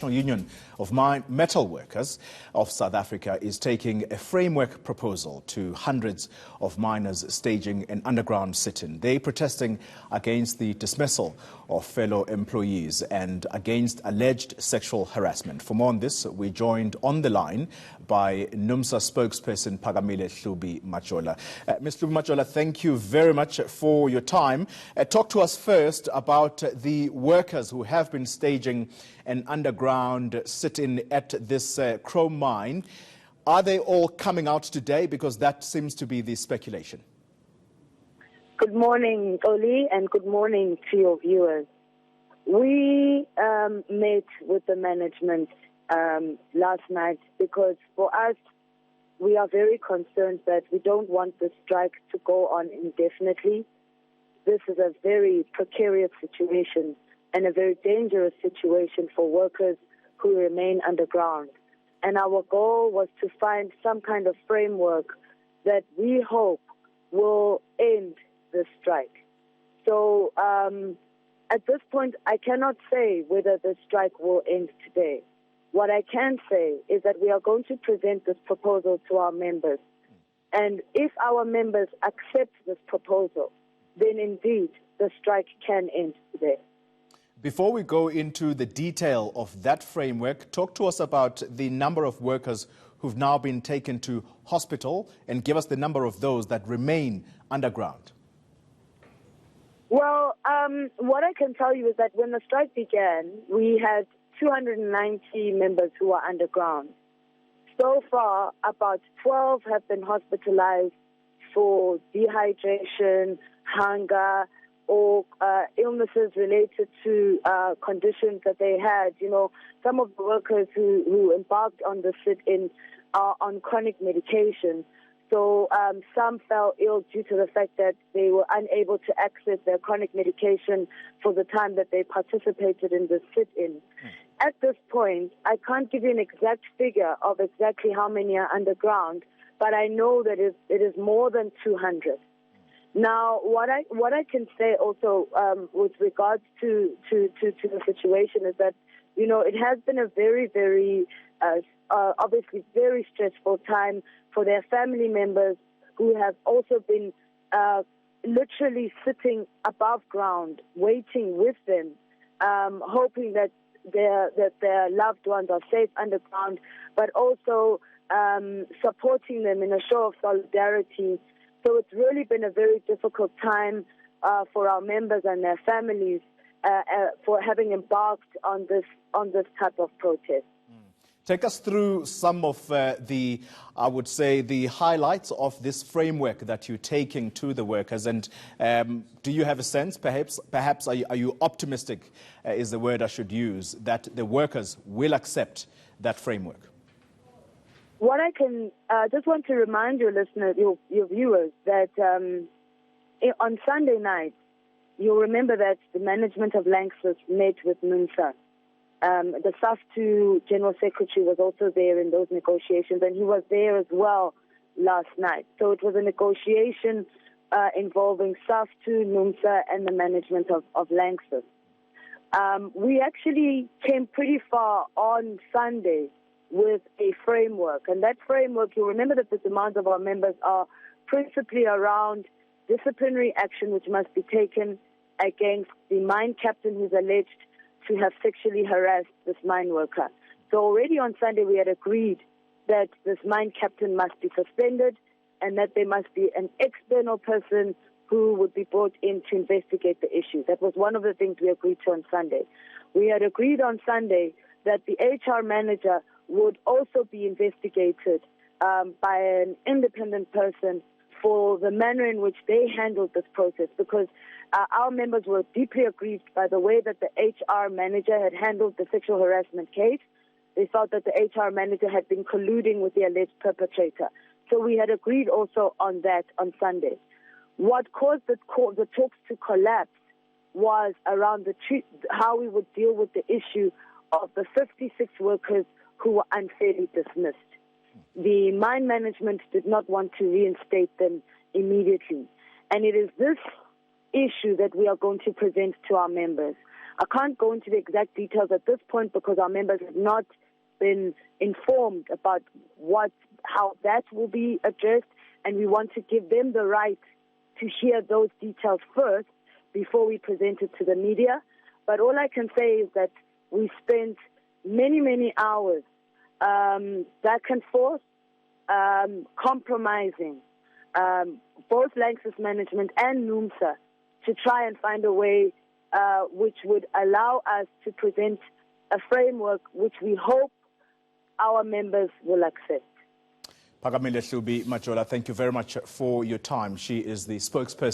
National Union of Metalworkers of South Africa is taking a framework proposal to hundreds of miners staging an underground sit-in. They're protesting against the dismissal of fellow employees and against alleged sexual harassment. For more on this, we're joined on the line by Numsa spokesperson Pagamile Hlubi Majola. Ms. Hlubi Majola, thank you very much for your time. Talk to us first about the workers who have been staging an underground sit-in at this chrome mine. Are they all coming out today? Because that seems to be the speculation. Good morning, Oli, and good morning to your viewers. We met with the management last night because for us, we are very concerned that we don't want the strike to go on indefinitely. This is a very precarious situation and a very dangerous situation for workers who remain underground. And our goal was to find some kind of framework that we hope will end the strike. So at this point, I cannot say whether the strike will end today. What I can say is that we are going to present this proposal to our members. And if our members accept this proposal, then indeed the strike can end today. Before we go into the detail of that framework, talk to us about the number of workers who've now been taken to hospital and give us the number of those that remain underground. Well, what I can tell you is that when the strike began, we had 290 members who are underground. So far, about 12 have been hospitalized for dehydration, hunger, or illnesses related to conditions that they had. You know, some of the workers who embarked on the sit-in are on chronic medication. So some fell ill due to the fact that they were unable to access their chronic medication for the time that they participated in the sit-in. At this point, I can't give you an exact figure of exactly how many are underground, but I know that it is more than 200. Now, what I can say also with regards to the situation is that, you know, it has been a very, very, obviously very stressful time for their family members who have also been literally sitting above ground, waiting with them, hoping that their loved ones are safe underground, but also supporting them in a show of solidarity. So it's really been a very difficult time for our members and their families for having embarked on this type of protest. Take us through some of the highlights of this framework that you're taking to the workers. And do you have a sense, perhaps are you optimistic, is the word I should use, that the workers will accept that framework? What I can just want to remind your listeners, your viewers, that on Sunday night, you'll remember that the management of Lanxess met with Numsa. The SAFTU General Secretary was also there in those negotiations, and he was there as well last night. So it was a negotiation involving SAFTU, Numsa, and the management of Lanxess. We actually came pretty far on Sunday with a framework. And that framework, you'll remember that the demands of our members are principally around disciplinary action which must be taken against the mine captain who's alleged to have sexually harassed this mine worker. So already on Sunday we had agreed that this mine captain must be suspended and that there must be an external person who would be brought in to investigate the issue. That was one of the things we agreed to on Sunday. We had agreed on Sunday that the HR manager would also be investigated by an independent person for the manner in which they handled this process, because our members were deeply aggrieved by the way that the HR manager had handled the sexual harassment case. They felt that the HR manager had been colluding with the alleged perpetrator. So we had agreed also on that on Sunday. What caused the talks to collapse was around how we would deal with the issue of the 56 workers who were unfairly dismissed. The mine management did not want to reinstate them immediately. And it is this issue that we are going to present to our members. I can't go into the exact details at this point because our members have not been informed about how that will be addressed, and we want to give them the right to hear those details first before we present it to the media. But all I can say is that we spent many, many hours back and forth, compromising both Lanxess management and Numsa to try and find a way which would allow us to present a framework which we hope our members will accept. Phakamile Hlubi Majola, thank you very much for your time. She is the spokesperson